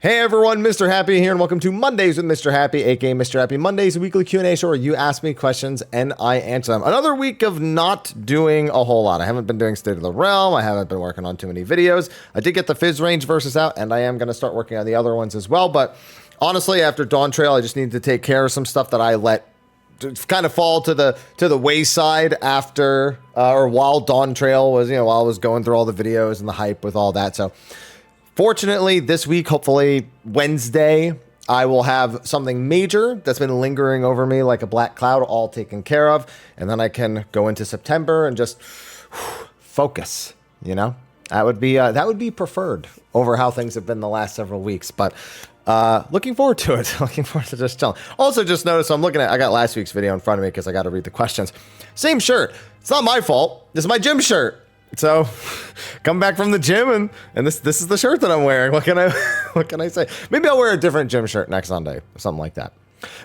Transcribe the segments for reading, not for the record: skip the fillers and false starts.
Hey everyone, Mr. Happy here, and welcome to Mondays with Mr. Happy, aka Mr. Happy Mondays, a weekly Q&A show where you ask me questions and I answer them. Another week of not doing a whole lot. I haven't been doing State of the Realm. I haven't been working on too many videos. I did get the Fizz Range versus out, and I am going to start working on the other ones as well. But honestly, after Dawn Trail, I just needed to take care of some stuff that I let kind of fall to the wayside after or while Dawn Trail was, while I was going through all the videos and the hype with all that. So fortunately, this week, hopefully Wednesday, I will have something major that's been lingering over me like a black cloud all taken care of. And then I can go into September and just focus, That would be preferred over how things have been the last several weeks. But looking forward to it. Looking forward to just telling. Also, just notice I got last week's video in front of me because I got to read the questions. Same shirt. It's not my fault. This is my gym shirt. So, come back from the gym and this is the shirt that I'm wearing. What can I say? Maybe I'll wear a different gym shirt next Sunday or something like that.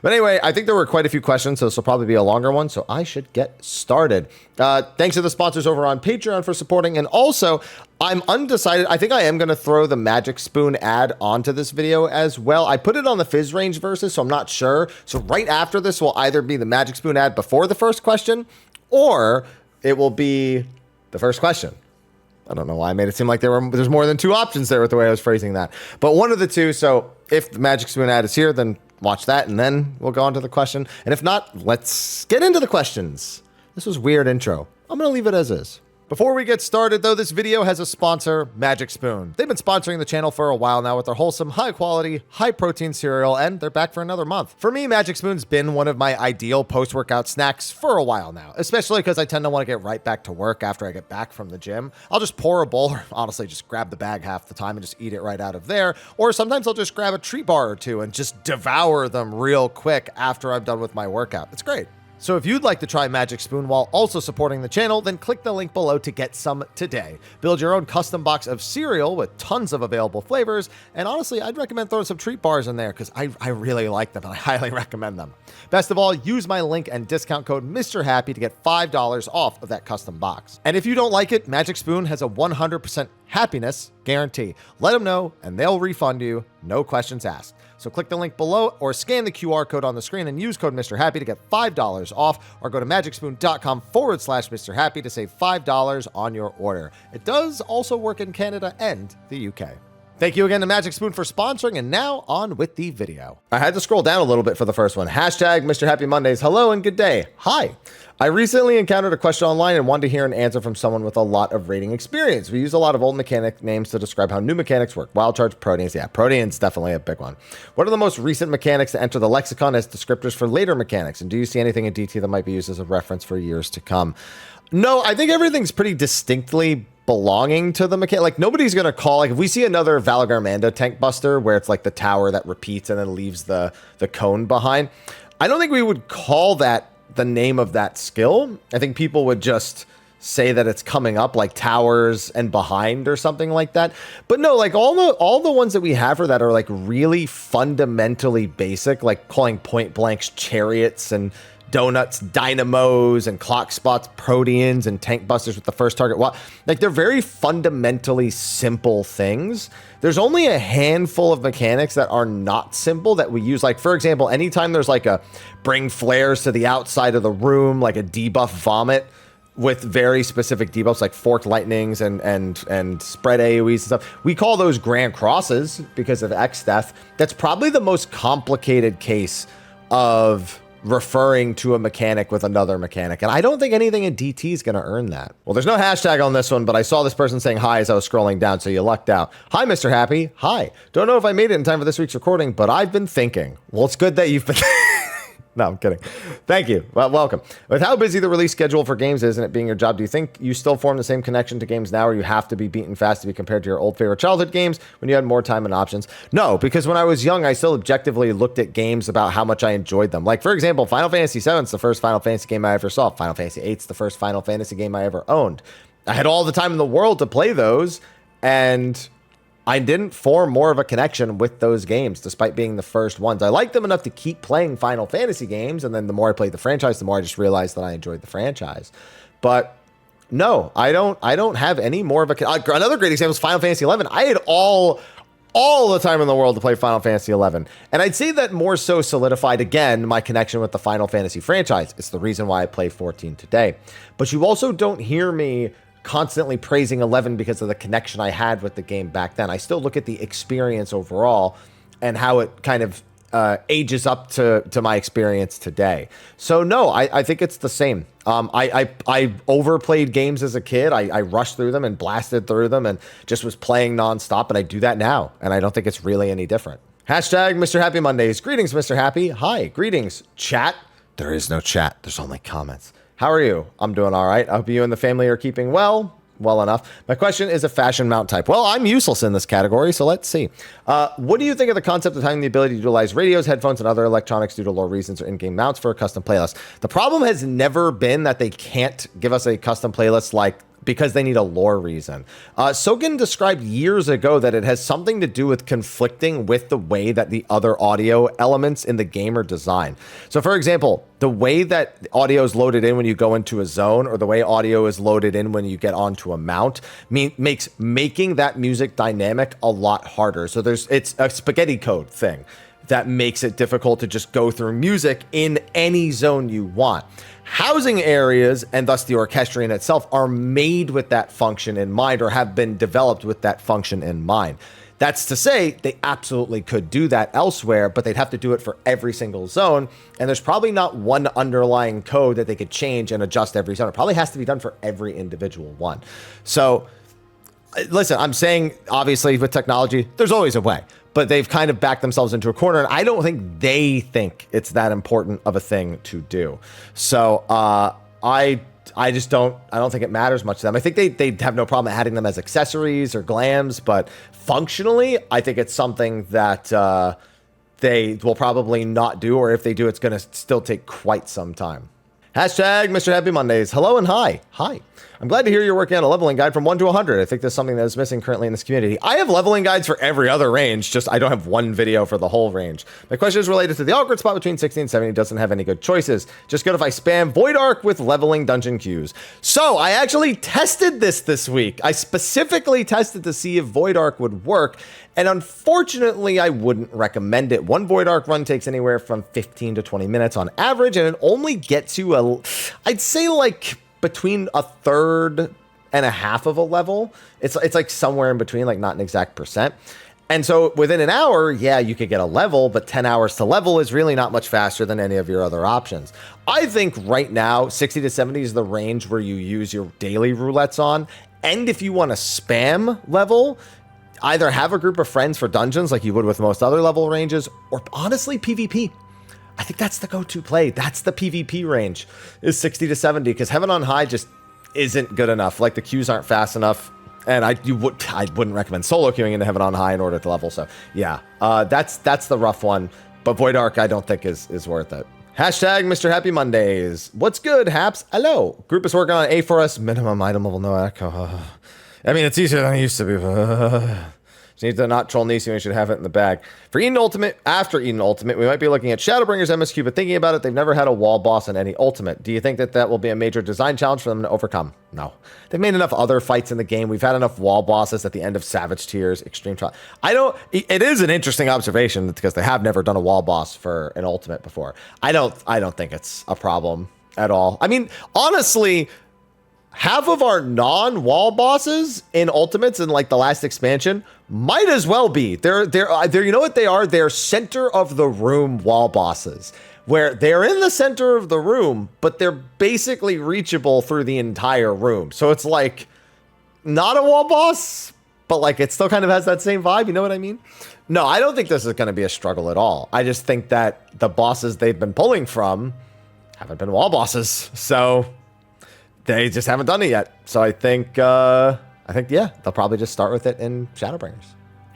But anyway, I think there were quite a few questions, so this will probably be a longer one, so I should get started. Thanks to the sponsors over on Patreon for supporting, and also, I'm undecided. I think I am going to throw the Magic Spoon ad onto this video as well. I put it on the Fizz Range versus, so I'm not sure. So right after this will either be the Magic Spoon ad before the first question, or it will be the first question. I don't know why I made it seem like there's more than two options there with the way I was phrasing that. But one of the two, so if the Magic Spoon ad is here, then watch that, and then we'll go on to the question. And if not, let's get into the questions. This was a weird intro. I'm going to leave it as is. Before we get started, though, this video has a sponsor, Magic Spoon. They've been sponsoring the channel for a while now with their wholesome, high-quality, high-protein cereal, and they're back for another month. For me, Magic Spoon's been one of my ideal post-workout snacks for a while now, especially because I tend to want to get right back to work after I get back from the gym. I'll just pour a bowl, or honestly, just grab the bag half the time and just eat it right out of there, or sometimes I'll just grab a treat bar or two and just devour them real quick after I'm done with my workout. It's great. So if you'd like to try Magic Spoon while also supporting the channel, then click the link below to get some today. Build your own custom box of cereal with tons of available flavors, and honestly, I'd recommend throwing some treat bars in there because I really like them and I highly recommend them. Best of all, use my link and discount code Mr. Happy to get $5 off of that custom box. And if you don't like it, Magic Spoon has a 100% happiness guarantee. Let them know and they'll refund you, no questions asked. So click the link below or scan the QR code on the screen and use code Mr. Happy to get $5 off, or go to magicspoon.com/Mr. Happy to save $5 on your order. It does also work in Canada and the UK. Thank you again to Magic Spoon for sponsoring, and now on with the video. I had to scroll down a little bit for the first one. Hashtag Mr. Happy Mondays. Hello and good day. Hi. I recently encountered a question online and wanted to hear an answer from someone with a lot of raiding experience. We use a lot of old mechanic names to describe how new mechanics work. Wild Charge, Proteans. Yeah, Proteans definitely a big one. What are the most recent mechanics to enter the lexicon as descriptors for later mechanics? And do you see anything in DT that might be used as a reference for years to come? No, I think everything's pretty distinctly belonging to the mechanic. Like, nobody's going to call, like, if we see another Valagarmanda tank buster where it's like the tower that repeats and then leaves the cone behind, I don't think we would call that the name of that skill. I think people would just say that it's coming up like towers and behind or something like that. But no, like all the ones that we have for that are like really fundamentally basic, like calling point blanks chariots and donuts dynamos and clock spots Proteans and tank busters with the first target. Well, like they're very fundamentally simple things. There's only a handful of mechanics that are not simple that we use. Like, for example, anytime there's like a bring flares to the outside of the room, like a debuff vomit with very specific debuffs like forked lightnings and spread AoEs and stuff, we call those grand crosses because of X death. That's probably the most complicated case of referring to a mechanic with another mechanic, and I don't think anything in DT is going to earn that. Well, there's no hashtag on this one, but I saw this person saying hi as I was scrolling down, so you lucked out. Hi, Mr. Happy. Hi. Don't know if I made it in time for this week's recording, but I've been thinking. Well, it's good that you've been... No, I'm kidding. Thank you. Well, welcome. With how busy the release schedule for games is and it being your job, do you think you still form the same connection to games now, or you have to be beaten fast to be compared to your old favorite childhood games when you had more time and options? No, because when I was young, I still objectively looked at games about how much I enjoyed them. Like, for example, Final Fantasy VII is the first Final Fantasy game I ever saw. Final Fantasy VIII is the first Final Fantasy game I ever owned. I had all the time in the world to play those, and I didn't form more of a connection with those games, despite being the first ones. I liked them enough to keep playing Final Fantasy games, and then the more I played the franchise, the more I just realized that I enjoyed the franchise. But no, I don't have any more of a... Another great example is Final Fantasy XI. I had all all the time in the world to play Final Fantasy 11. And I'd say that more so solidified, again, my connection with the Final Fantasy franchise. It's the reason why I play 14 today. But you also don't hear me constantly praising 11 because of the connection I had with the game back then. I still look at the experience overall and how it kind of ages up to my experience today. So no, I think it's the same. I overplayed games as a kid. I rushed through them and blasted through them and just was playing nonstop, and I do that now, and I don't think it's really any different. Hashtag Mr. Happy Mondays. Greetings, Mr. Happy. Hi, greetings. Chat? There is no chat. There's only comments. How are you? I'm doing all right. I hope you and the family are keeping well. Well enough. My question is a fashion mount type. Well, I'm useless in this category, so let's see. What do you think of the concept of having the ability to utilize radios, headphones, and other electronics due to lore reasons or in-game mounts for a custom playlist? The problem has never been that they can't give us a custom playlist like because they need a lore reason. Sogen described years ago that it has something to do with conflicting with the way that the other audio elements in the game are designed. So for example, the way that audio is loaded in when you go into a zone or the way audio is loaded in when you get onto a mount makes making that music dynamic a lot harder. So it's a spaghetti code thing that makes it difficult to just go through music in any zone you want. Housing areas, and thus the orchestrion itself, are made with that function in mind or have been developed with that function in mind. That's to say, they absolutely could do that elsewhere, but they'd have to do it for every single zone, and there's probably not one underlying code that they could change and adjust every zone. It probably has to be done for every individual one. So, listen, I'm saying, obviously, with technology, there's always a way. But they've kind of backed themselves into a corner, and I don't think they think it's that important of a thing to do. So I don't think it matters much to them. I think they have no problem adding them as accessories or glams, but functionally, I think it's something that they will probably not do, or if they do, it's going to still take quite some time. Hashtag Mr. Happy Mondays. Hello and hi. Hi. I'm glad to hear you're working on a leveling guide from 1 to 100. I think that's something that is missing currently in this community. I have leveling guides for every other range, just I don't have one video for the whole range. My question is related to the awkward spot between 60 and 70. Doesn't have any good choices. Just good if I spam Void Arc with leveling dungeon queues. So I actually tested this week. I specifically tested to see if Void Arc would work, and unfortunately, I wouldn't recommend it. One Void Arc run takes anywhere from 15 to 20 minutes on average, and it only gets you I'd say like between a third and a half of a level. It's like somewhere in between, like not an exact percent. And so within an hour, yeah, you could get a level, but 10 hours to level is really not much faster than any of your other options. I think right now, 60 to 70 is the range where you use your daily roulettes on. And if you want to spam level, either have a group of friends for dungeons like you would with most other level ranges, or honestly, PvP. I think that's the go-to play. That's the PvP range, is 60 to 70, because Heaven on High just isn't good enough. Like, the queues aren't fast enough, and I wouldn't recommend solo queuing into Heaven on High in order to level. So, yeah, that's the rough one. But Void Arc, I don't think is worth it. Hashtag Mr. Happy Mondays. What's good, Haps? Hello. Group is working on A for us. Minimum item level, no echo. I mean, it's easier than it used to be. Just need to not troll Nisi, we should have it in the bag. For Eden Ultimate, after Eden Ultimate, we might be looking at Shadowbringers MSQ, but thinking about it, they've never had a wall boss in any Ultimate. Do you think that will be a major design challenge for them to overcome? No. They've made enough other fights in the game. We've had enough wall bosses at the end of Savage Tears, Extreme Trial. It is an interesting observation because they have never done a wall boss for an Ultimate before. I don't think it's a problem at all. I mean, honestly, half of our non-wall bosses in Ultimates in like the last expansion might as well be. They're you know what they are? They're center of the room wall bosses, where they're in the center of the room, but they're basically reachable through the entire room. So it's like not a wall boss, but like it still kind of has that same vibe. You know what I mean? No, I don't think this is going to be a struggle at all. I just think that the bosses they've been pulling from haven't been wall bosses. So they just haven't done it yet. So I think, yeah, they'll probably just start with it in Shadowbringers.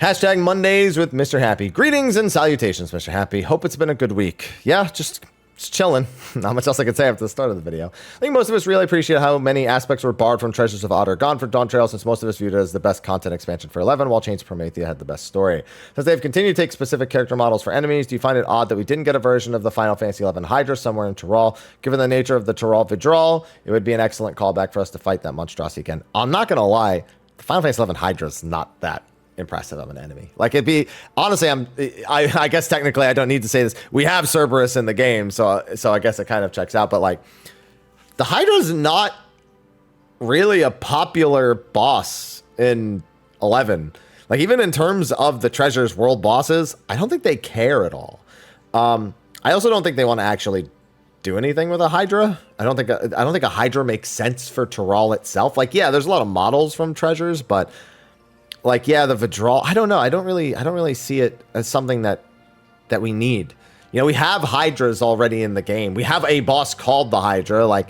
Hashtag Mondays with Mr. Happy. Greetings and salutations, Mr. Happy. Hope it's been a good week. Yeah, just chilling. Not much else I could say after the start of the video. I think most of us really appreciate how many aspects were borrowed from Treasures of Otter gone for Dawn Trail, since most of us viewed it as the best content expansion for 11, while Chains of Promethea had the best story. Since they've continued to take specific character models for enemies, do you find it odd that we didn't get a version of the Final Fantasy 11 Hydra somewhere in Tyrol? Given the nature of the Tyrol Vidral, it would be an excellent callback for us to fight that monstrosity again. I'm not going to lie, the Final Fantasy 11 Hydra is not that impressive of an enemy. Like it'd be honestly, I guess technically I don't need to say this. We have Cerberus in the game, so I guess it kind of checks out. But like the Hydra's not really a popular boss in 11. Like even in terms of the Treasure's world bosses, I don't think they care at all. I also don't think they want to actually do anything with a Hydra. I don't think a Hydra makes sense for Tyrell itself. Like, yeah, there's a lot of models from Treasures, but like, yeah, the Vidral, I don't know. I don't really see it as something that we need. You know, we have Hydras already in the game. We have a boss called the Hydra. Like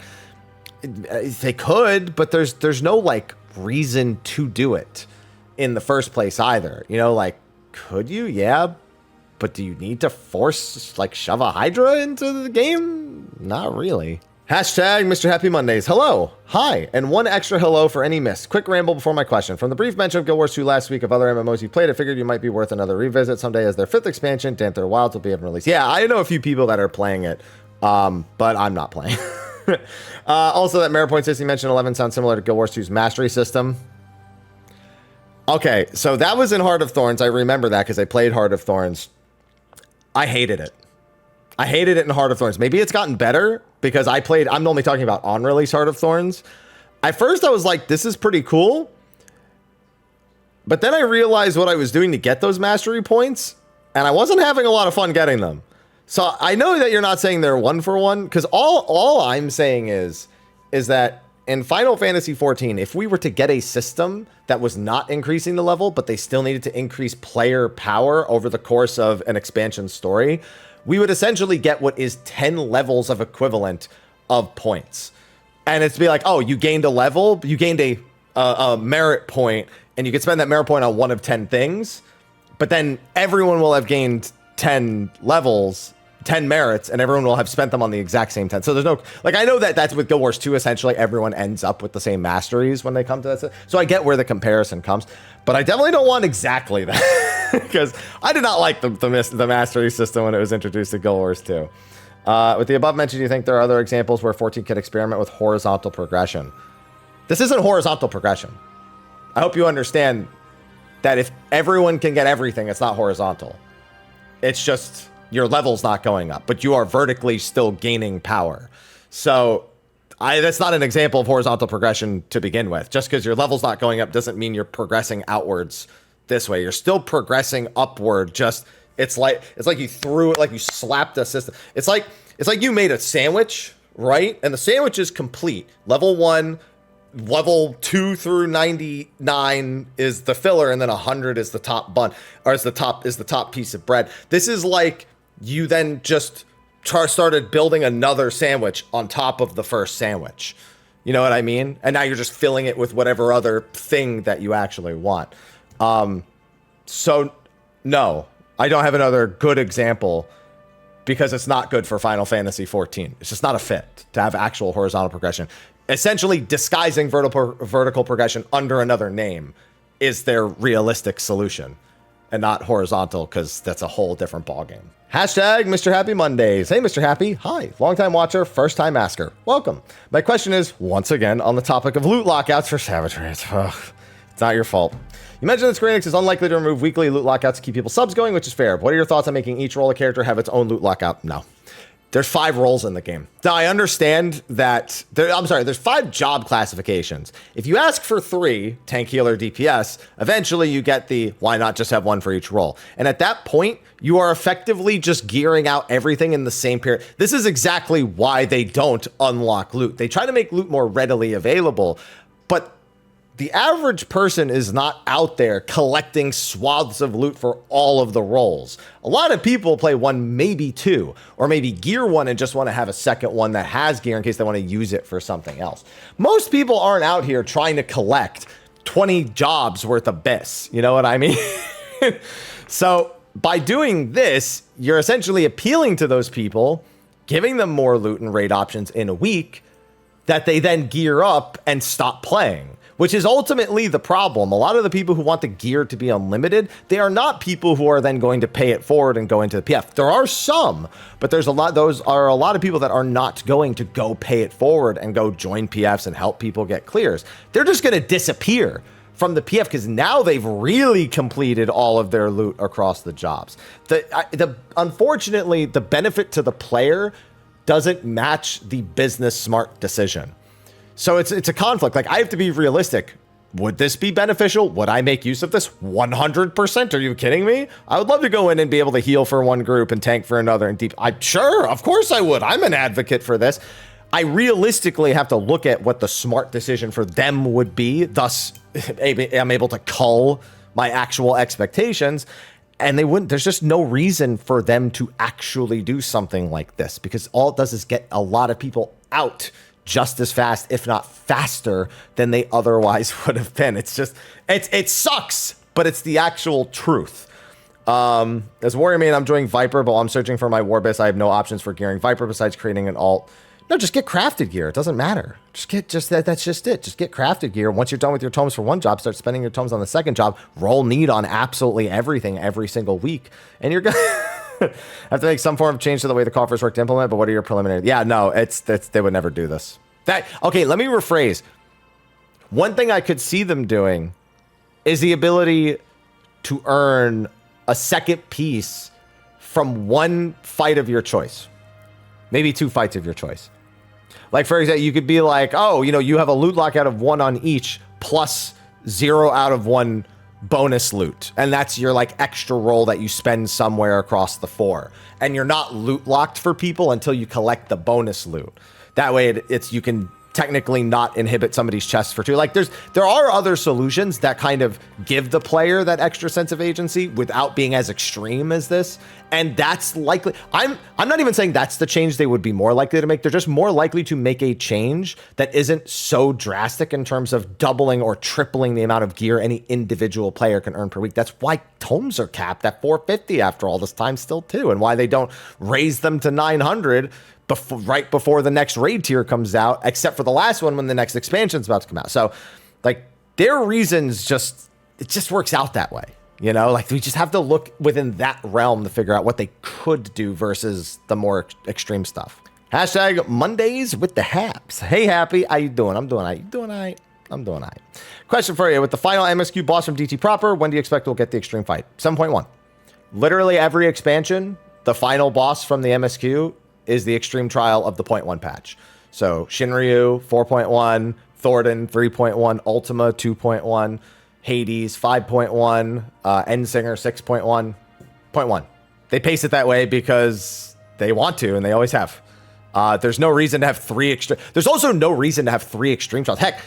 they could, but there's no like reason to do it in the first place either. You know, like, could you? Yeah. But do you need to force, like, shove a Hydra into the game? Not really. Hashtag Mr. Happy Mondays. Hello. Hi. And one extra hello for any miss. Quick ramble before my question. From the brief mention of Guild Wars 2 last week of other MMOs you played, I figured you might be worth another revisit someday as their 5th expansion, Dancer Wilds, will be having released. Yeah, I know a few people that are playing it, but I'm not playing. Also, that Mrhappy system you mentioned 11 sounds similar to Guild Wars 2's Mastery system. Okay, so that was in Heart of Thorns. I remember that because I played Heart of Thorns. I hated it. I hated it in Heart of Thorns. Maybe it's gotten better because I'm only talking about on-release Heart of Thorns. At first, I was like, this is pretty cool. But then I realized what I was doing to get those mastery points, and I wasn't having a lot of fun getting them. So I know that you're not saying they're one for one, because all I'm saying is that in Final Fantasy XIV, if we were to get a system that was not increasing the level, but they still needed to increase player power over the course of an expansion story, we would essentially get what is 10 levels of equivalent of points. And it's be like, oh, you gained a level, you gained a merit point, and you could spend that merit point on one of 10 things, but then everyone will have gained 10 levels, 10 merits, and everyone will have spent them on the exact same 10. So there's no, like, I know that that's with Guild Wars 2, essentially everyone ends up with the same masteries when they come to that. So I get where the comparison comes, but I definitely don't want exactly that because I did not like the mastery system when it was introduced to Guild Wars 2. With the above mentioned, do you think there are other examples where 14 could experiment with horizontal progression? This isn't horizontal progression. I hope you understand that if everyone can get everything, it's not horizontal. It's just your level's not going up, but you are vertically still gaining power. So that's not an example of horizontal progression to begin with. Just because your level's not going up doesn't mean you're progressing outwards this way. You're still progressing upward. Just it's like you threw it, like you slapped a system. It's like you made a sandwich, right? And the sandwich is complete. Level 1, level 2 through 99 is the filler, and then 100 is the top bun, or is the top piece of bread. This is like you then just started building another sandwich on top of the first sandwich. You know what I mean? And now you're just filling it with whatever other thing that you actually want. So no, I don't have another good example because it's not good for Final Fantasy XIV. It's just not a fit to have actual horizontal progression. Essentially disguising vertical progression under another name is their realistic solution, and not horizontal, because that's a whole different ballgame. Hashtag Mr. Happy Mondays. Hey, Mr. Happy. Hi. Longtime watcher, first time asker. Welcome. My question is, once again, on the topic of loot lockouts for savageries. It's not your fault. You mentioned that Square Enix is unlikely to remove weekly loot lockouts to keep people subs going, which is fair. But what are your thoughts on making each role a character have its own loot lockout? No. There's 5 roles in the game. Now, I understand that there's 5 job classifications. If you ask for 3, tank, healer, DPS, eventually you get the why not just have one for each role. And at that point, you are effectively just gearing out everything in the same period. This is exactly why they don't unlock loot. They try to make loot more readily available, but the average person is not out there collecting swaths of loot for all of the roles. A lot of people play 1, maybe 2, or maybe gear 1 and just want to have a second one that has gear in case they want to use it for something else. Most people aren't out here trying to collect 20 jobs worth of bits. You know what I mean? So by doing this, you're essentially appealing to those people, giving them more loot and raid options in a week that they then gear up and stop playing, which is ultimately the problem. A lot of the people who want the gear to be unlimited, they are not people who are then going to pay it forward and go into the PF. There are some, but those are a lot of people that are not going to go pay it forward and go join PFs and help people get clears. They're just going to disappear from the PF, because now they've really completed all of their loot across the jobs. Unfortunately, the benefit to the player doesn't match the business smart decision. So it's a conflict. Like, I have to be realistic. Would this be beneficial? Would I make use of this? 100%. Are you kidding me? I would love to go in and be able to heal for one group and tank for another. And sure, of course I would. I'm an advocate for this. I realistically have to look at what the smart decision for them would be. Thus, I'm able to cull my actual expectations. And they wouldn't. There's just no reason for them to actually do something like this, because all it does is get a lot of people out just as fast, if not faster, than they otherwise would have been. It's just, it sucks, but it's the actual truth. As Warrior Main, I'm doing Viper, but while I'm searching for my Warbis, I have no options for gearing Viper besides creating an alt. No, just get crafted gear. It doesn't matter. That's just it. Just get crafted gear. Once you're done with your tomes for one job, start spending your tomes on the second job. Roll need on absolutely everything every single week, and you're gonna have to make some form of change to the way the coffers work to implement. But what are your preliminary? Yeah, no, they would never do this. Okay, let me rephrase. One thing I could see them doing is the ability to earn a second piece from one fight of your choice, maybe 2 fights of your choice. Like, for example, you could be like, oh, you have a loot lock out of 1 on each plus 0 out of 1 bonus loot. And that's your like extra roll that you spend somewhere across the 4. And you're not loot locked for people until you collect the bonus loot. That way you can technically not inhibit somebody's chest for 2. Like, there are other solutions that kind of give the player that extra sense of agency without being as extreme as this. And that's likely. I'm not even saying that's the change they would be more likely to make. They're just more likely to make a change that isn't so drastic in terms of doubling or tripling the amount of gear any individual player can earn per week. That's why tomes are capped at 450 after all this time still too, and why they don't raise them to 900 right before the next raid tier comes out, except for the last one when the next expansion's about to come out. So, like, their reasons it just works out that way. Like, we just have to look within that realm to figure out what they could do versus the more extreme stuff. Hashtag Mondays with the Haps. Hey, Happy, how you doing? I'm doing all right. You doing all right? I'm doing all right. Question for you. With the final MSQ boss from DT proper, when do you expect we'll get the extreme fight? 7.1. Literally every expansion, the final boss from the MSQ is the extreme trial of the 0.1 patch. So Shinryu 4.1, Thornton 3.1, Ultima 2.1, Hades 5.1, Endsinger 6.1. They pace it that way because they want to, and they always have. There's no reason to have 3 extreme. There's also no reason to have 3 extreme trials. Heck,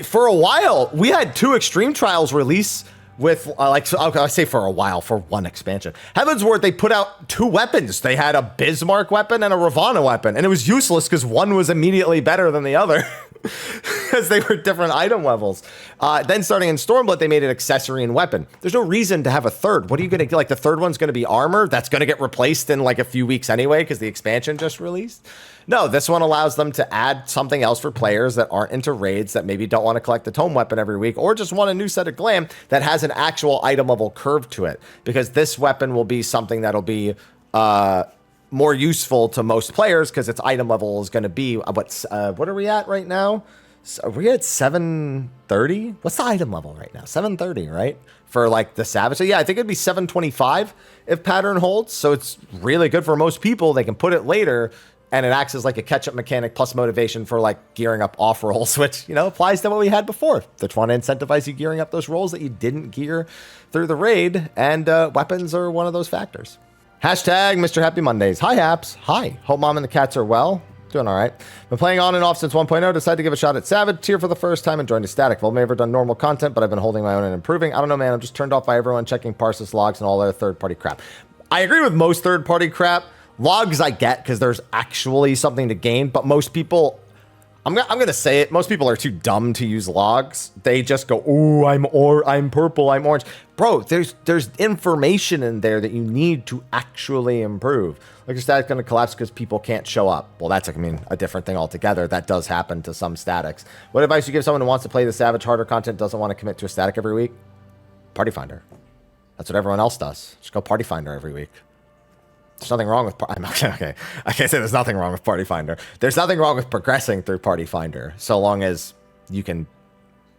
for a while we had 2 extreme trials release with I say for a while, for one expansion. Heavensward, they put out 2 weapons. They had a Bismarck weapon and a Ravana weapon, and it was useless because one was immediately better than the other because they were different item levels. Then starting in Stormblood, they made an accessory and weapon. There's no reason to have a third. What are you going to get? Like, the third one's going to be armor that's going to get replaced in like a few weeks anyway because the expansion just released. No, this one allows them to add something else for players that aren't into raids, that maybe don't want to collect the tome weapon every week, or just want a new set of glam that has an actual item level curve to it. Because this weapon will be something that'll be more useful to most players because its item level is going to be what are we at right now? So are we at 730? What's the item level right now? 730, right? For like the Savage. So yeah, I think it'd be 725 if pattern holds. So it's really good for most people. They can put it later, and it acts as like a catch-up mechanic plus motivation for like gearing up off rolls, which, applies to what we had before. They're trying to incentivize you gearing up those rolls that you didn't gear through the raid, and weapons are one of those factors. Hashtag Mr. Happy Mondays. Hi, Haps. Hi. Hope Mom and the cats are well. Doing all right. Been playing on and off since 1.0. Decided to give a shot at Savage Tier for the first time and joined a static. Well, I've never done normal content, but I've been holding my own and improving. I don't know, man. I'm just turned off by everyone checking Parsis logs and all their third-party crap. I agree with most third-party crap. Logs I get because there's actually something to gain, but most people, I'm gonna say it, most people are too dumb to use logs. They just go, "Ooh, I'm purple, I'm orange." Bro, there's information in there that you need to actually improve. Like, your static's gonna collapse because people can't show up. Well, that's a different thing altogether. That does happen to some statics. What advice you give someone who wants to play the Savage harder content, doesn't want to commit to a static every week? Party Finder. That's what everyone else does. Just go Party Finder every week. There's nothing wrong with okay. I can't say there's nothing wrong with Party Finder. There's nothing wrong with progressing through Party Finder, so long as you can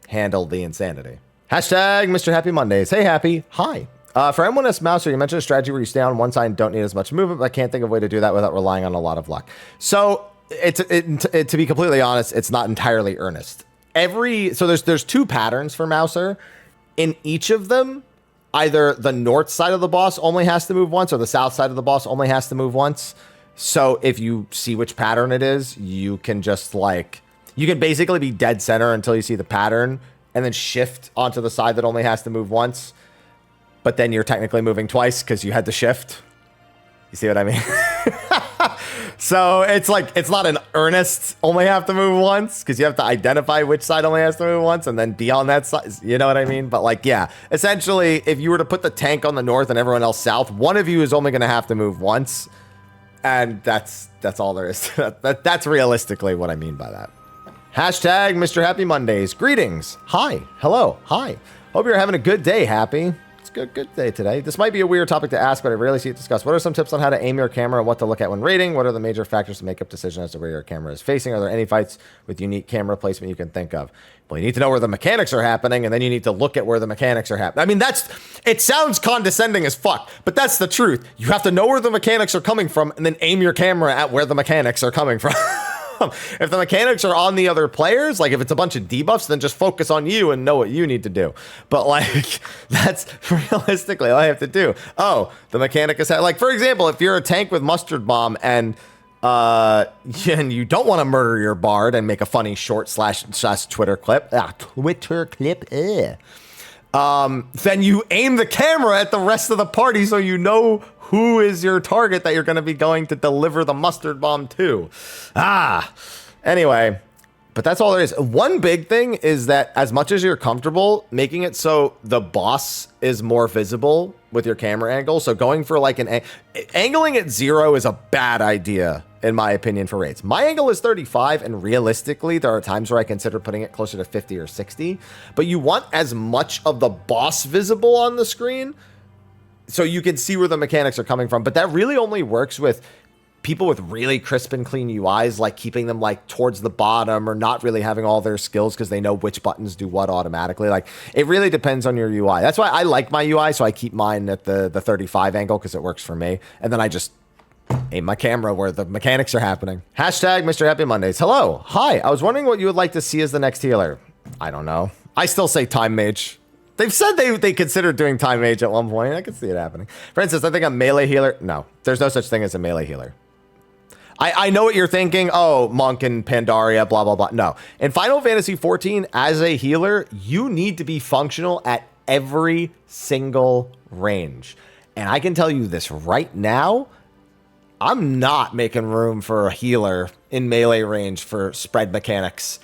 handle the insanity. Hashtag Mr. Happy Mondays. Hey, Happy. Hi. For M1S Mouser, you mentioned a strategy where you stay on one side and don't need as much movement, but I can't think of a way to do that without relying on a lot of luck. So, to be completely honest, it's not entirely earnest. So there's two patterns for Mouser. In each of them, either the north side of the boss only has to move once or the south side of the boss only has to move once. So if you see which pattern it is, you can just you can basically be dead center until you see the pattern and then shift onto the side that only has to move once. But then you're technically moving twice because you had to shift. You see what I mean? So it's not an earnest only have to move once because you have to identify which side only has to move once and then be on that side. You know what I mean? But yeah, essentially, if you were to put the tank on the north and everyone else south, one of you is only going to have to move once. And that's all there is. That's realistically what I mean by that. Hashtag Mr. Happy Mondays. Greetings. Hi. Hello. Hi. Hope you're having a good day, Happy. Good day today. This might be a weird topic to ask, but I rarely see it discussed. What are some tips on how to aim your camera and what to look at when raiding? What are the major factors to make up decision as to where your camera is facing? Are there any fights with unique camera placement you can think of? Well, you need to know where the mechanics are happening, and then you need to look at where the mechanics are happening. I mean, it sounds condescending as fuck, but that's the truth. You have to know where the mechanics are coming from and then aim your camera at where the mechanics are coming from. If the mechanics are on the other players, like if it's a bunch of debuffs, then just focus on you and know what you need to do. But that's realistically all I have to do. Oh, the mechanic is for example, if you're a tank with mustard bomb and you don't want to murder your bard and make a funny short slash Twitter clip, then you aim the camera at the rest of the party so you know who is your target that you're going to be going to deliver the mustard bomb to. Anyway, but that's all there is. One big thing is that as much as you're comfortable making it so the boss is more visible with your camera angle, so going for angling at 0 is a bad idea, in my opinion, for raids. My angle is 35, and realistically, there are times where I consider putting it closer to 50 or 60, but you want as much of the boss visible on the screen so you can see where the mechanics are coming from. But that really only works with people with really crisp and clean UIs, like keeping them towards the bottom or not really having all their skills because they know which buttons do what automatically. It really depends on your UI. That's why I like my UI, so I keep mine at the 35 angle because it works for me. And then I just aim my camera where the mechanics are happening. Hashtag Mr. Happy Mondays. Hello. Hi. I was wondering what you would like to see as the next healer. I don't know. I still say Time Mage. They've said they considered doing Time Mage at one point. I could see it happening. For instance, I think a melee healer. No, there's no such thing as a melee healer. I know what you're thinking. Oh, Monk and Pandaria, blah, blah, blah. No. In Final Fantasy XIV, as a healer, you need to be functional at every single range. And I can tell you this right now, I'm not making room for a healer in melee range for spread mechanics.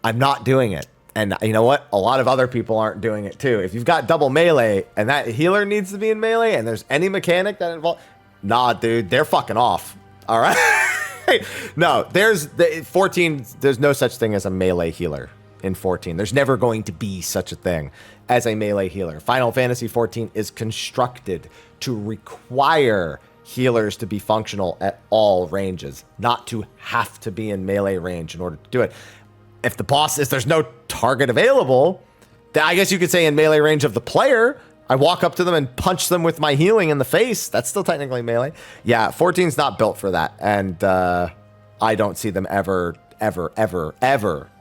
I'm not doing it. And you know what? A lot of other people aren't doing it too. If you've got double melee and that healer needs to be in melee and there's any mechanic that involves... Nah, dude, they're fucking off. All right? No, there's no such thing as a melee healer in 14. There's never going to be such a thing as a melee healer. Final Fantasy 14 is constructed to require healers to be functional at all ranges, not to have to be in melee range in order to do it. If there's no target available, then I guess you could say in melee range of the player, I walk up to them and punch them with my healing in the face. That's still technically melee. Yeah, 14's not built for that. And I don't see them ever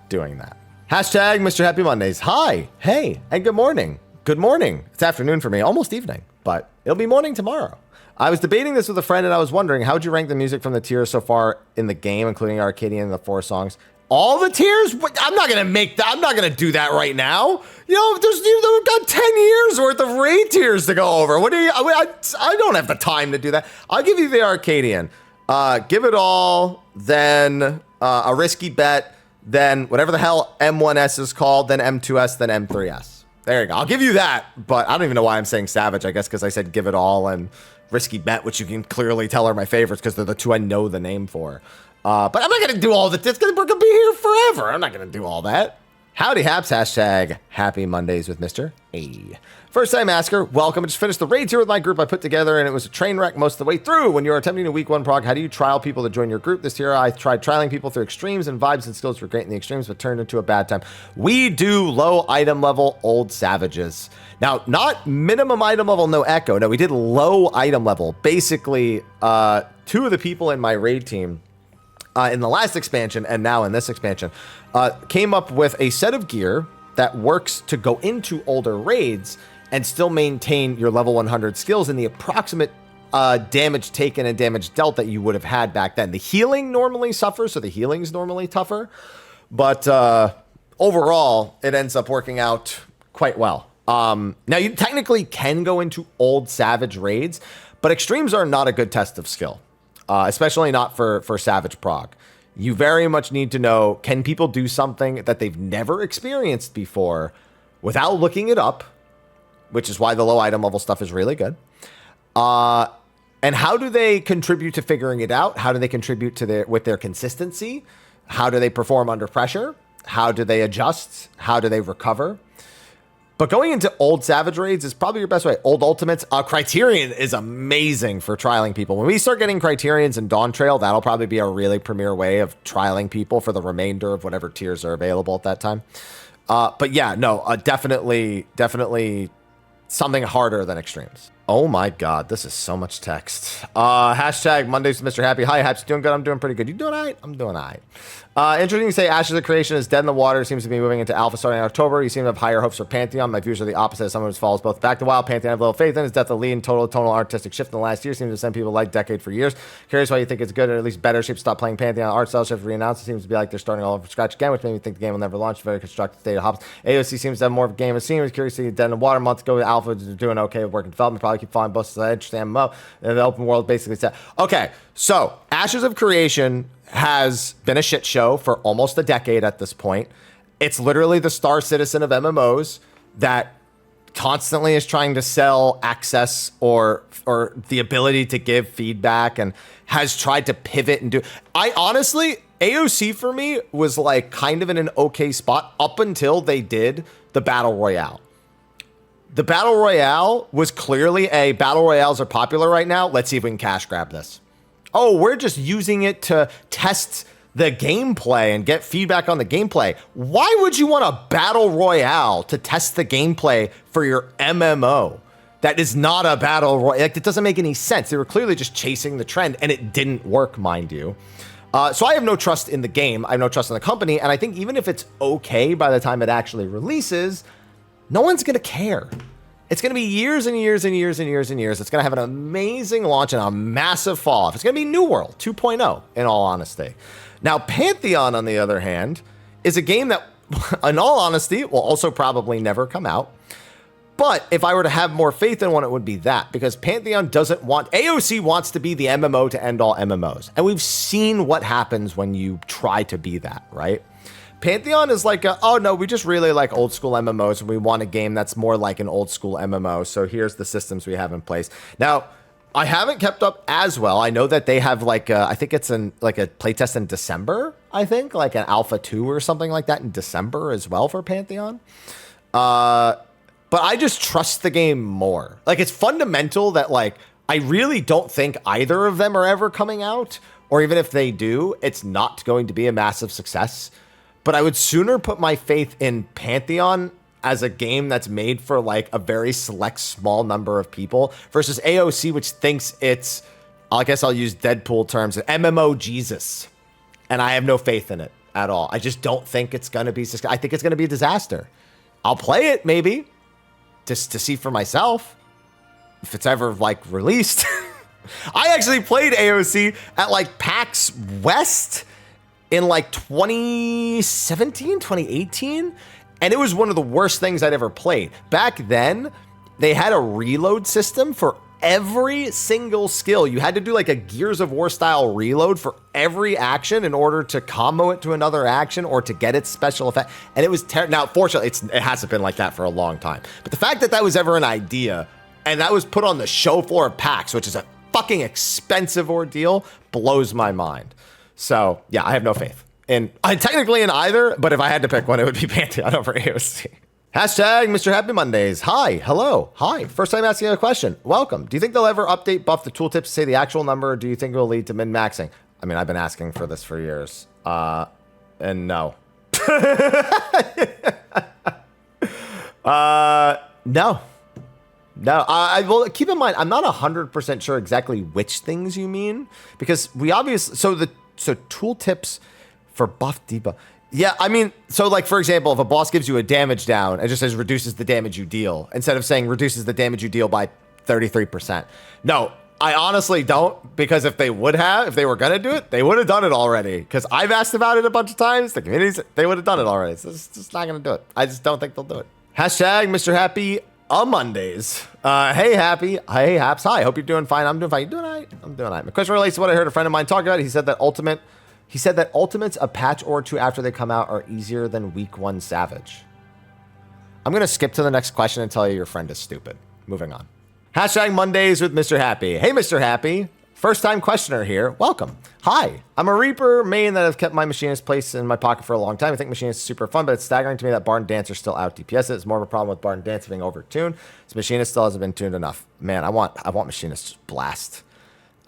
doing that. Hashtag Mr. Happy Mondays. Hi, hey, and good morning. Good morning. It's afternoon for me, almost evening, but it'll be morning tomorrow. I was debating this with a friend and I was wondering, how would you rank the music from the tiers so far in the game, including Arcadian and the 4 songs? All the tiers? I'm not going to do that right now. We've got 10 years worth of raid tiers to go over. I don't have the time to do that. I'll give you the Arcadian. Give it all, then a risky bet, then whatever the hell M1S is called, then M2S, then M3S. There you go. I'll give you that, but I don't even know why I'm saying Savage. I guess because I said give it all and risky bet, which you can clearly tell are my favorites because they're the two I know the name for. But I'm not going to do all that. We're going to be here forever. I'm not going to do all that. Howdy haps, hashtag happy Mondays with Mr. A. First time asker, welcome. I just finished the raids here with my group I put together, and it was a train wreck most of the way through. When you're attempting a week 1 prog, how do you trial people to join your group? This year I tried trialing people through extremes, and vibes and skills were great in the extremes, but turned into a bad time. We do low item level old savages. Now, not minimum item level, no echo. No, we did low item level. Basically, 2 of the people in my raid team in the last expansion and now in this expansion came up with a set of gear that works to go into older raids and still maintain your level 100 skills and the approximate damage taken and damage dealt that you would have had back then. The healing normally suffers, so the healing's normally tougher, but overall, it ends up working out quite well. Now, you technically can go into old Savage raids, but extremes are not a good test of skill, especially not for Savage prog. You very much need to know, can people do something that they've never experienced before without looking it up, which is why the low item level stuff is really good. And how do they contribute to figuring it out? How do they contribute to with their consistency? How do they perform under pressure? How do they adjust? How do they recover? But going into old Savage raids is probably your best way. Old Ultimates. Criterion is amazing for trialing people. When we start getting Criterions in Dawn Trail, that'll probably be a really premier way of trialing people for the remainder of whatever tiers are available at that time. But yeah, no, definitely something harder than extremes. Oh my God, this is so much text. Hashtag Mondays with Mr. Happy. Hi, Haps. Doing good? I'm doing pretty good. You doing all right? I'm doing all right. Interesting to say Ashes of Creation is dead in the water. Seems to be moving into Alpha starting in October. You seem to have higher hopes for Pantheon. My views are the opposite. Someone who follows both back to wild. Pantheon I have little faith in. His death of lead and tonal artistic shift in the last year seems to send people like decade for years. Curious why you think it's good or at least better shape to stop playing Pantheon. Art style shift reannounced. It seems to be like they're starting all over from scratch again, which made me think the game will never launch. Very constructed state of hops. AOC seems to have more of a game of scene. I was curious to see dead in the water. A month ago, Alpha was doing okay with work and development. Probably keep following both sides. MMO. The open world basically said, okay, so Ashes of Creation has been a shit show for almost a decade at this point. It's literally the Star Citizen of MMOs that constantly is trying to sell access or the ability to give feedback and has tried to pivot and do. I honestly, AOC for me was like kind of in an okay spot up until they did the Battle Royale. The Battle Royale was clearly a Battle Royales are popular right now. Let's see if we can cash grab this. Oh, we're just using it to test the gameplay and get feedback on the gameplay. Why would you want a Battle Royale to test the gameplay for your MMO? That is not a Battle Royale. Like, it doesn't make any sense. They were clearly just chasing the trend, and it didn't work, mind you. So I have no trust in the game. I have no trust in the company. And I think even if it's okay by the time it actually releases, no one's going to care. It's going to be years and years and years and years and years. It's going to have an amazing launch and a massive fall off. It's going to be New World 2.0, in all honesty. Now, Pantheon, on the other hand, is a game that, in all honesty, will also probably never come out. But if I were to have more faith in one, it would be that. Because Pantheon doesn't want... AOC wants to be the MMO to end all MMOs. And we've seen what happens when you try to be that, right? Pantheon is like, oh no, we just really like old school MMOs and we want a game that's more like an old school MMO. So here's the systems we have in place. Now, I haven't kept up as well. I know that they have like, I think it's like a playtest in December, I think, like an Alpha 2 or something like that in December as well for Pantheon. But I just trust the game more. Like, it's fundamental that, like, I really don't think either of them are ever coming out, or even if they do, it's not going to be a massive success. But I would sooner put my faith in Pantheon as a game that's made for like a very select small number of people versus AOC, which thinks it's, I guess I'll use Deadpool terms, MMO Jesus. And I have no faith in it at all. I just don't think it's going to be, I think it's going to be a disaster. I'll play it maybe just to see for myself if it's ever like released. I actually played AOC at like PAX West in like 2017, 2018, and it was one of the worst things I'd ever played. Back then, they had a reload system for every single skill. You had to do like a Gears of War style reload for every action in order to combo it to another action or to get its special effect. And it was now, fortunately, it hasn't been like that for a long time. But the fact that that was ever an idea and that was put on the show floor of PAX, which is a fucking expensive ordeal, blows my mind. So, yeah, I have no faith. in technically in either, but if I had to pick one, it would be Pantheon over AOC. Hashtag Mr. Happy Mondays. Hi, hello, hi. First time asking a question. Welcome. Do you think they'll ever update buff the tooltips to say the actual number, or do you think it will lead to min-maxing? I mean, I've been asking for this for years. And no. No. No, I will keep in mind, I'm not 100% sure exactly which things you mean, because we obviously, so tooltips for buff debuff. Yeah, I mean, so like, for example, if a boss gives you a damage down, it just says reduces the damage you deal, instead of saying reduces the damage you deal by 33%. No, I honestly don't, because if they were going to do it, they would have done it already, because I've asked about it a bunch of times. The communities, they would have done it already. So it's just not going to do it. I just don't think they'll do it. Hashtag Mr. Happy Mondays. Hey, Happy. Hey, Haps. Hi, hope you're doing fine. I'm doing fine. You doing all right? I'm doing all right. My question relates to what I heard a friend of mine talk about. He said that Ultimates, a patch or two after they come out, are easier than Week 1 Savage. I'm going to skip to the next question and tell you your friend is stupid. Moving on. Hashtag Mondays with Mr. Happy. Hey, Mr. Happy. First time questioner here. Welcome. Hi. I'm a Reaper main that have kept my Machinist place in my pocket for a long time. I think Machinist is super fun, but it's staggering to me that Bard Dancer still out DPS it. It's more of a problem with Bard Dancer being overtuned. So Machinist still hasn't been tuned enough. Man, I want Machinist to just blast.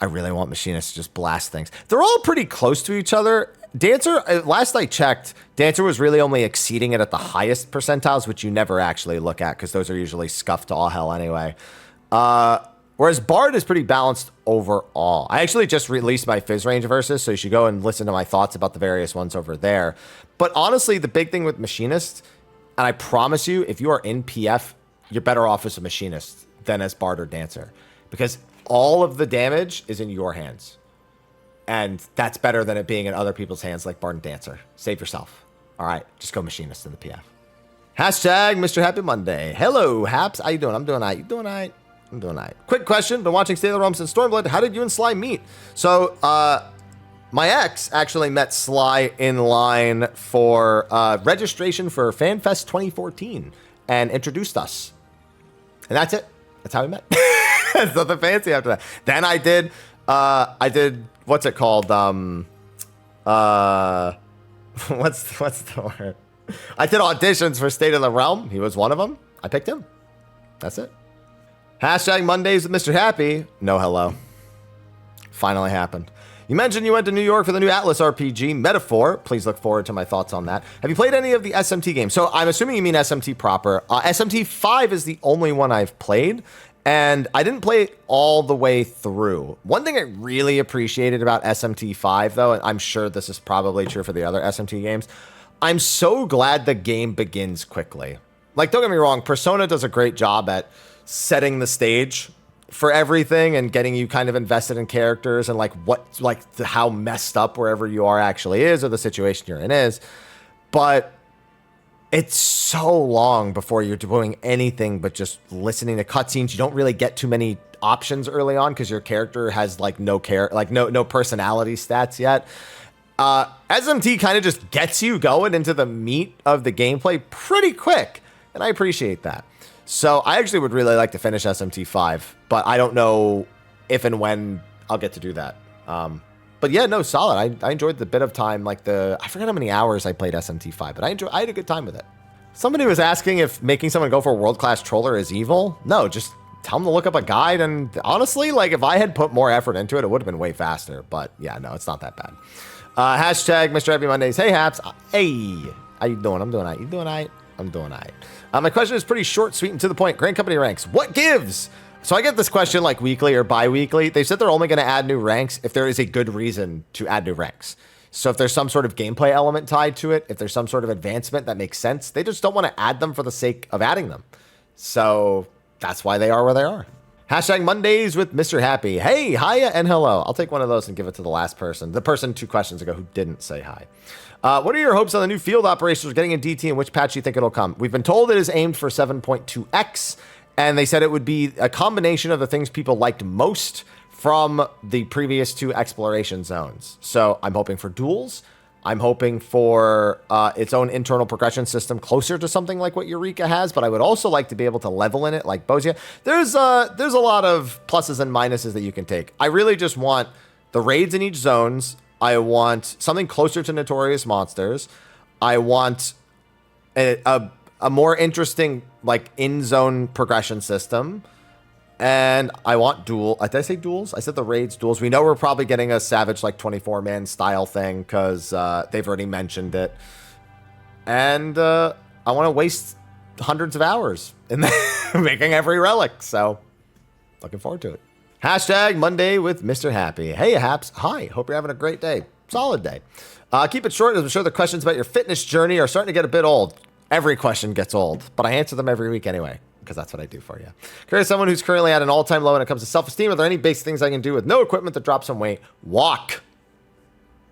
I really want Machinist to just blast things. They're all pretty close to each other. Dancer, last I checked, Dancer was really only exceeding it at the highest percentiles, which you never actually look at because those are usually scuffed to all hell anyway. Whereas Bard is pretty balanced overall. I actually just released my Fizz range versus, so you should go and listen to my thoughts about the various ones over there. But honestly, the big thing with Machinist, and I promise you, if you are in PF, you're better off as a Machinist than as Bard or Dancer. Because all of the damage is in your hands. And that's better than it being in other people's hands like Bard and Dancer. Save yourself. All right, just go Machinist in the PF. Hashtag Mr. Happy Monday. Hello, Haps. How you doing? I'm doing all right. You doing all right? I'm doing all right. Quick question. Been watching State of the Realm since Stormblood. How did you and Sly meet? So, my ex actually met Sly in line for registration for FanFest 2014 and introduced us. And that's it. That's how we met. There's nothing fancy after that. Then I did, what's it called? What's the word? I did auditions for State of the Realm. He was one of them. I picked him. That's it. Hashtag Mondays with Mr. Happy. No hello. Finally happened. You mentioned you went to New York for the new Atlas RPG, Metaphor. Please look forward to my thoughts on that. Have you played any of the SMT games? So I'm assuming you mean SMT proper. SMT 5 is the only one I've played, and I didn't play it all the way through. One thing I really appreciated about SMT 5, though, and I'm sure this is probably true for the other SMT games, I'm so glad the game begins quickly. Like, don't get me wrong, Persona does a great job at setting the stage for everything and getting you kind of invested in characters and how messed up wherever you are actually is or the situation you're in is. But it's so long before you're doing anything but just listening to cutscenes. You don't really get too many options early on because your character has no personality stats yet. SMT kind of just gets you going into the meat of the gameplay pretty quick, and I appreciate that. So I actually would really like to finish SMT 5, but I don't know if and when I'll get to do that. But yeah, no, solid. I enjoyed the bit of time, I forgot how many hours I played SMT 5, but I had a good time with it. Somebody was asking if making someone go for a world-class troller is evil. No, just tell them to look up a guide, and honestly, if I had put more effort into it, it would have been way faster. But yeah, no, it's not that bad. Hashtag Mr. Happy Mondays. Hey, Haps. Hey, how you doing? I'm doing all right. You doing all right? I'm doing all right. My question is pretty short, sweet, and to the point. Grand Company ranks. What gives? So I get this question weekly or bi-weekly. They said they're only going to add new ranks if there is a good reason to add new ranks. So if there's some sort of gameplay element tied to it, if there's some sort of advancement that makes sense, they just don't want to add them for the sake of adding them. So that's why they are where they are. Hashtag Mondays with Mr. Happy. Hey, hiya, and hello. I'll take one of those and give it to the last person. The person 2 questions ago who didn't say hi. What are your hopes on the new field operations getting in DT and which patch do you think it'll come? We've been told it is aimed for 7.2x, and they said it would be a combination of the things people liked most from the previous 2 exploration zones. So I'm hoping for duels. I'm hoping for its own internal progression system closer to something like what Eureka has, but I would also like to be able to level in it like Bozia. There's a lot of pluses and minuses that you can take. I really just want the raids in each zones, I want something closer to Notorious Monsters. I want a more interesting, like, in-zone progression system. And I want did I say duels? I said the raids, duels. We know we're probably getting a Savage, like, 24-man style thing because they've already mentioned it. And I want to waste hundreds of hours in making every relic. So, looking forward to it. Hashtag Monday with Mr. Happy. Hey, Haps. Hi. Hope you're having a great day. Solid day. Keep it short, as I'm sure the questions about your fitness journey are starting to get a bit old. Every question gets old, but I answer them every week anyway, because that's what I do for you. Curious, someone who's currently at an all-time low when it comes to self-esteem, are there any basic things I can do with no equipment to drop some weight? Walk.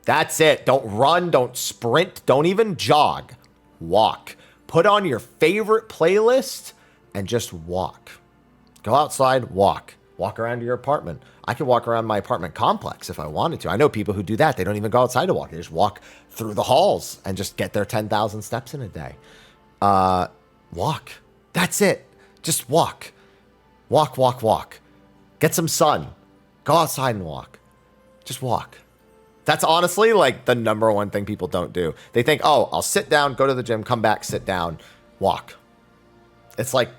That's it. Don't run, don't sprint, don't even jog. Walk. Put on your favorite playlist and just walk. Go outside, walk. Walk around your apartment. I could walk around my apartment complex if I wanted to. I know people who do that. They don't even go outside to walk. They just walk through the halls and just get their 10,000 steps in a day. Walk. That's it. Just walk. Walk, walk, walk. Get some sun. Go outside and walk. Just walk. That's honestly like the number one thing people don't do. They think, oh, I'll sit down, go to the gym, come back, sit down, walk. It's like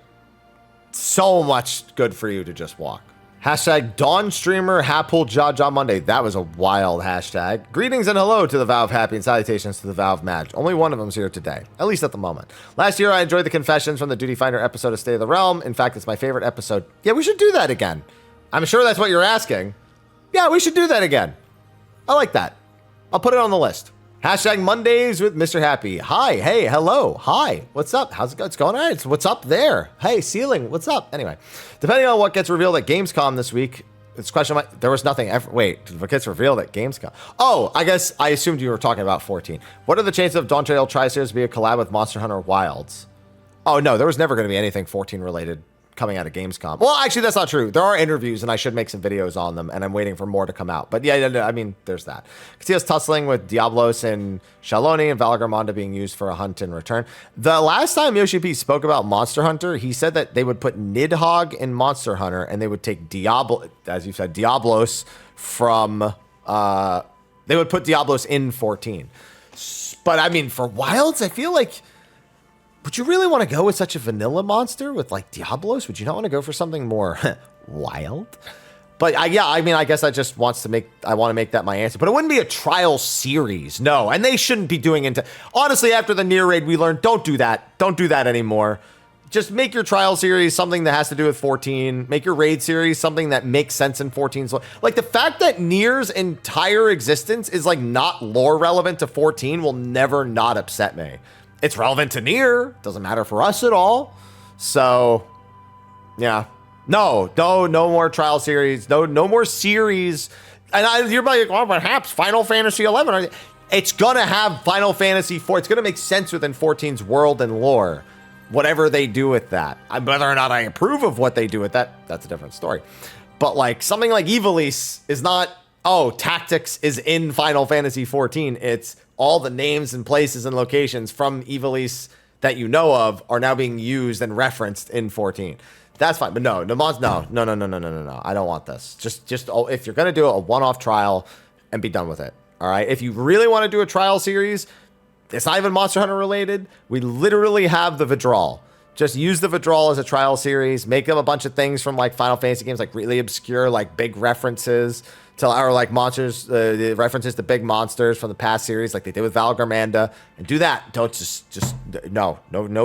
so much good for you to just walk. Hashtag Dawn Streamer Hapool Jaja Monday. That was a wild hashtag. Greetings and hello to the Valve Happy and salutations to the Valve Mad. Only one of them's here today, at least at the moment. Last year, I enjoyed the confessions from the Duty Finder episode of State of the Realm. In fact, it's my favorite episode. Yeah, we should do that again. I'm sure that's what you're asking. Yeah, we should do that again. I like that. I'll put it on the list. Hashtag Mondays with Mr. Happy. Hi, hey, hello, hi, what's up? How's it going? It's going all right. What's up there? Hey, ceiling, what's up? Anyway, depending on what gets revealed at Gamescom this week, it's question mark. There was nothing ever. Wait, what gets revealed at Gamescom? Oh, I assumed you were talking about 14. What are the chances of Dawn Trail Tri-Series be a collab with Monster Hunter Wilds? Oh, no, there was never going to be anything 14 related coming out of Gamescom. Well, actually, that's not true. There are interviews, and I should make some videos on them, and I'm waiting for more to come out. But yeah, I mean, there's that. You can see us tussling with Diablos and Shaloni and Valgarmonda being used for a hunt in return. The last time Yoshi P spoke about Monster Hunter, he said that they would put Nidhogg in Monster Hunter, and they would take as you said, Diablos from... they would put Diablos in 14. But, I mean, for Wilds, I feel like... Would you really want to go with such a vanilla monster with like Diablos? Would you not want to go for something more wild? But I guess I just want to make that my answer. But it wouldn't be a trial series, no. And they shouldn't be doing into. Honestly, after the Nier raid, we learned don't do that. Don't do that anymore. Just make your trial series something that has to do with 14. Make your raid series something that makes sense in 14. So, like the fact that Nier's entire existence is like not lore relevant to 14 will never not upset me. It's relevant to Nier. Doesn't matter for us at all. So, yeah. No more trial series. No more series. And you're like, well, perhaps Final Fantasy 11. It's going to have Final Fantasy 4. It's going to make sense within 14's world and lore. Whatever they do with that. Whether or not I approve of what they do with that, that's a different story. But like something like Ivalice is not, tactics is in Final Fantasy 14. It's all the names and places and locations from Ivalice that you know of are now being used and referenced in 14. That's fine, but no. I don't want this. Just if you're gonna do a one-off trial and be done with it, all right. If you really want to do a trial series, it's not even Monster Hunter related. We literally have the Vidral. Just use the Vidral as a trial series. Make them a bunch of things from like Final Fantasy games, like really obscure, like big references to, or like monsters, references to big monsters from the past series, like they did with Valgarmanda, and do that. Don't no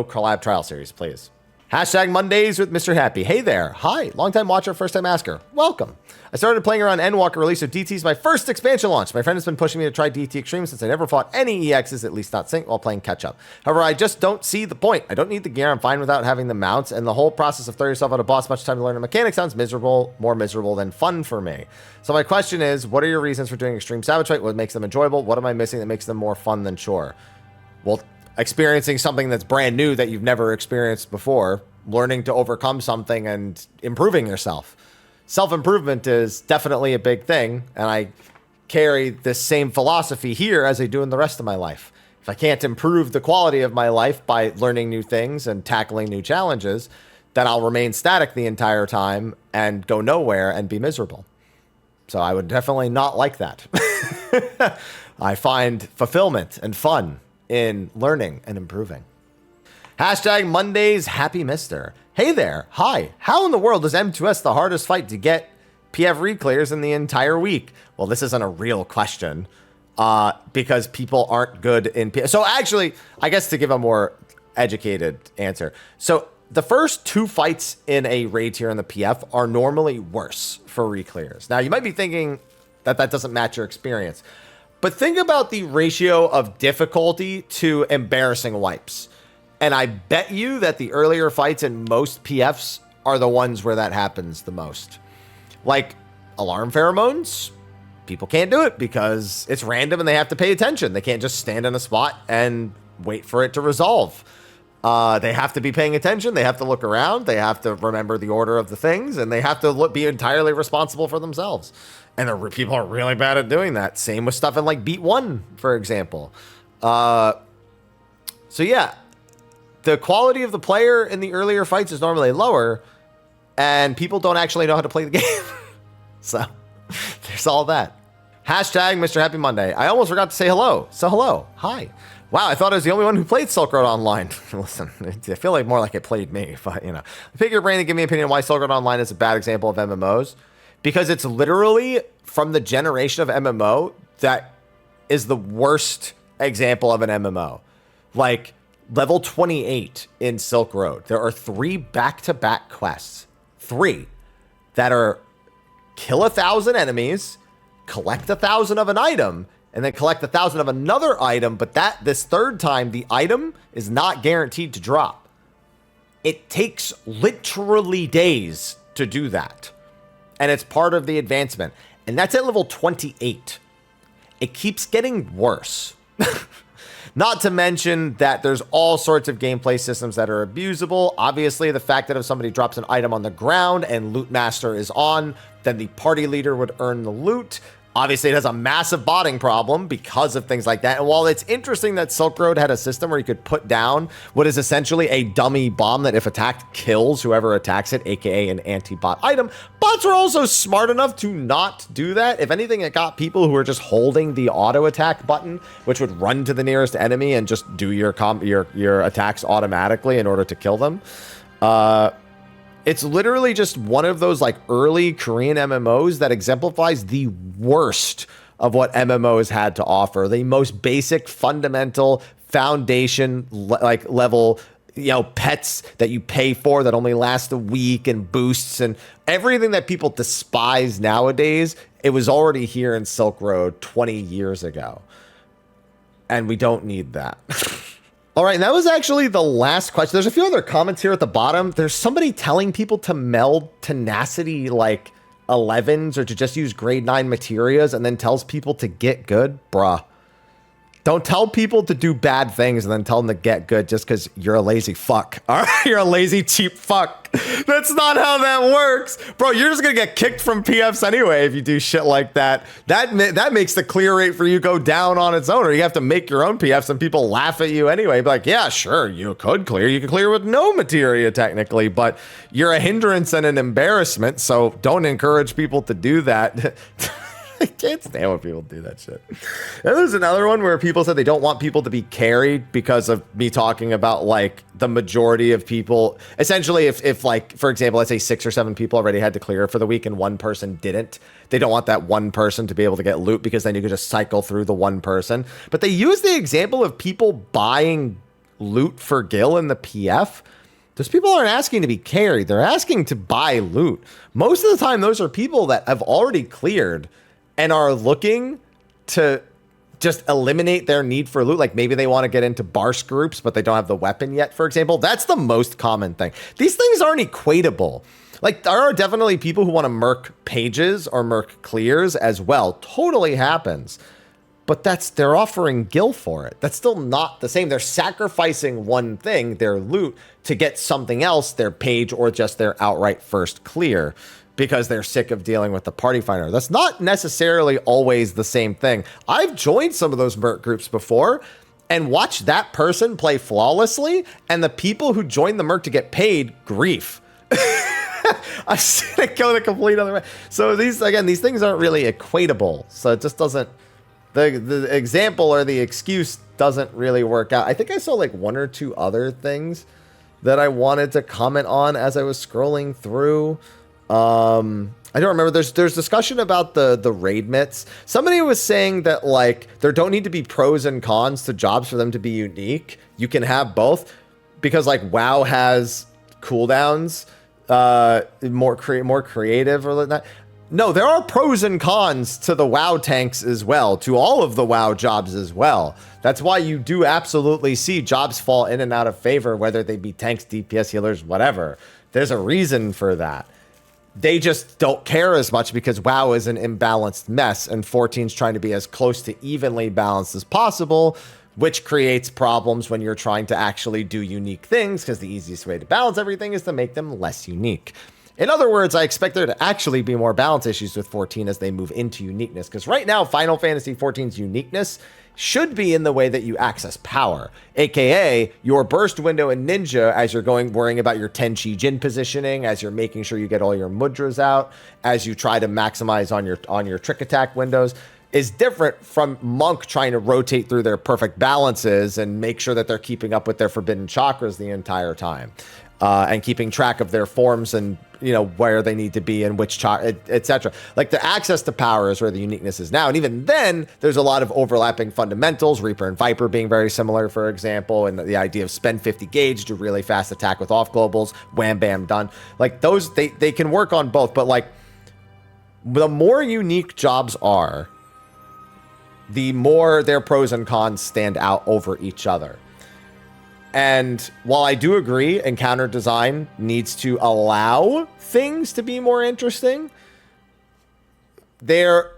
collab trial series, please. Hashtag Mondays with Mr. Happy. Hey there. Hi. Longtime watcher, first time asker. Welcome. I started playing around Endwalker release of DT's my first expansion launch. My friend has been pushing me to try DT Extreme since I never fought any EXs, at least not sync, while playing catch up. However, I just don't see the point. I don't need the gear. I'm fine without having the mounts, and the whole process of throw yourself at a boss, much time to learn the mechanics sounds miserable, more miserable than fun for me. So my question is, what are your reasons for doing Extreme Savage Fight? What makes them enjoyable? What am I missing that makes them more fun than chore? Well, experiencing something that's brand new that you've never experienced before, learning to overcome something and improving yourself. Self-improvement is definitely a big thing, and I carry this same philosophy here as I do in the rest of my life. If I can't improve the quality of my life by learning new things and tackling new challenges, then I'll remain static the entire time and go nowhere and be miserable. So I would definitely not like that. I find fulfillment and fun in learning and improving. Hashtag Mondays Happy Mister. Hey there. Hi. How in the world is M2S the hardest fight to get PF reclears in the entire week? Well, this isn't a real question because people aren't good in PF. So actually, I guess to give a more educated answer. So the first 2 fights in a raid tier in the PF are normally worse for reclears. Now, you might be thinking that that doesn't match your experience, but think about the ratio of difficulty to embarrassing wipes. And I bet you that the earlier fights in most PFs are the ones where that happens the most. Like alarm pheromones, people can't do it because it's random and they have to pay attention. They can't just stand in a spot and wait for it to resolve. They have to be paying attention. They have to look around. They have to remember the order of the things, and they have to be entirely responsible for themselves. And people are really bad at doing that. Same with stuff in like Beat 1, for example. So yeah, the quality of the player in the earlier fights is normally lower, and people don't actually know how to play the game. So there's all that. Hashtag Mr. Happy Monday. I almost forgot to say hello. So hello. Hi. Wow, I thought I was the only one who played Silk Road Online. Listen, I feel like more like it played me, but you know. Pick your brain and give me an opinion on why Silk Road Online is a bad example of MMOs. Because it's literally from the generation of MMO that is the worst example of an MMO. Like, level 28 in Silk Road, there are 3 back-to-back quests. 3 that are kill 1,000 enemies, collect 1,000 of an item, and then collect 1,000 of another item, but this third time, the item is not guaranteed to drop. It takes literally days to do that. And it's part of the advancement. And that's at level 28. It keeps getting worse. Not to mention that there's all sorts of gameplay systems that are abusable. Obviously, the fact that if somebody drops an item on the ground and Loot Master is on, then the party leader would earn the loot. Obviously, it has a massive botting problem because of things like that. And while it's interesting that Silk Road had a system where you could put down what is essentially a dummy bomb that if attacked kills whoever attacks it, aka an anti-bot item, bots are also smart enough to not do that. If anything, it got people who were just holding the auto attack button, which would run to the nearest enemy and just do your attacks automatically in order to kill them. It's literally just one of those like early Korean MMOs that exemplifies the worst of what MMOs had to offer. The most basic, fundamental, foundation level, pets that you pay for that only last a week and boosts and everything that people despise nowadays. It was already here in Silk Road 20 years ago. And we don't need that. All right, and that was actually the last question. There's a few other comments here at the bottom. There's somebody telling people to meld tenacity like 11s or to just use grade 9 materials and then tells people to get good. Bruh. Don't tell people to do bad things and then tell them to get good just because you're a lazy fuck. All right, you're a lazy, cheap fuck. That's not how that works. Bro, you're just going to get kicked from PFs anyway if you do shit like that. That makes the clear rate for you go down on its own, or you have to make your own PFs and people laugh at you anyway. Be like, yeah, sure, you could clear. You could clear with no materia technically, but you're a hindrance and an embarrassment, so don't encourage people to do that. I can't stand when people do that shit. And there's another one where people said they don't want people to be carried because of me talking about like the majority of people. Essentially, if like, for example, let's say 6 or 7 people already had to clear for the week and one person didn't, they don't want that one person to be able to get loot because then you could just cycle through the one person. But they use the example of people buying loot for Gil in the PF. Those people aren't asking to be carried. They're asking to buy loot. Most of the time, those are people that have already cleared and are looking to just eliminate their need for loot. Like maybe they want to get into Barsk groups, but they don't have the weapon yet, for example. That's the most common thing. These things aren't equatable. Like there are definitely people who want to merc pages or merc clears as well. Totally happens. But they're offering Gil for it. That's still not the same. They're sacrificing one thing, their loot, to get something else, their page or just their outright first clear, because they're sick of dealing with the party finder. That's not necessarily always the same thing. I've joined some of those merc groups before and watched that person play flawlessly, and the people who joined the merc to get paid, grief. I've seen it go the complete other way. So these things aren't really equatable. So it just doesn't, the example or the excuse doesn't really work out. I think I saw like one or two other things that I wanted to comment on as I was scrolling through. I don't remember. There's discussion about the raid mitts. Somebody was saying that like there don't need to be pros and cons to jobs for them to be unique. You can have both because like WoW has cooldowns, more creative or like that. No, there are pros and cons to the WoW tanks as well, to all of the WoW jobs as well. That's why you do absolutely see jobs fall in and out of favor, whether they be tanks, DPS, healers, whatever. There's a reason for that. They just don't care as much because WoW is an imbalanced mess, and 14's trying to be as close to evenly balanced as possible, which creates problems when you're trying to actually do unique things, because the easiest way to balance everything is to make them less unique. In other words, I expect there to actually be more balance issues with 14 as they move into uniqueness, because right now, Final Fantasy 14's uniqueness should be in the way that you access power, aka your burst window in Ninja as you're worrying about your Tenchi Jin positioning, as you're making sure you get all your mudras out, as you try to maximize on your trick attack windows, is different from Monk trying to rotate through their perfect balances and make sure that they're keeping up with their forbidden chakras the entire time. And keeping track of their forms and, you know, where they need to be and which chakra, etc. Like the access to power is where the uniqueness is now. And even then, there's a lot of overlapping fundamentals, Reaper and Viper being very similar, for example, and the idea of spend 50 gauge, do really fast attack with off globals, wham, bam, done. Like those, they can work on both, but like the more unique jobs are, the more their pros and cons stand out over each other. And while I do agree encounter design needs to allow things to be more interesting, there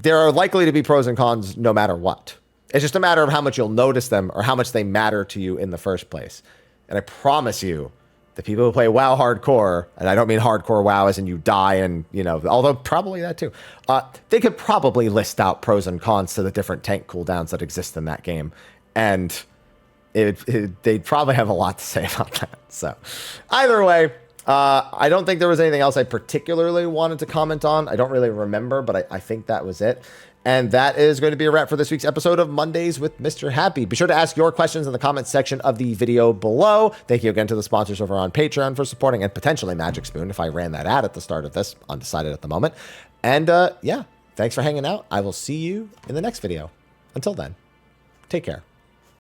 are likely to be pros and cons no matter what. It's just a matter of how much you'll notice them or how much they matter to you in the first place. And I promise you, the people who play WoW hardcore, and I don't mean hardcore WoW as in you die and, you know, although probably that too, they could probably list out pros and cons to the different tank cooldowns that exist in that game. And they'd probably have a lot to say about that. So either way, I don't think there was anything else I particularly wanted to comment on. I don't really remember, but I think that was it. And that is going to be a wrap for this week's episode of Mondays with Mr. Happy. Be sure to ask your questions in the comments section of the video below. Thank you again to the sponsors over on Patreon for supporting, and potentially Magic Spoon if I ran that ad at the start of this. Undecided at the moment. And yeah, thanks for hanging out. I will see you in the next video. Until then, take care.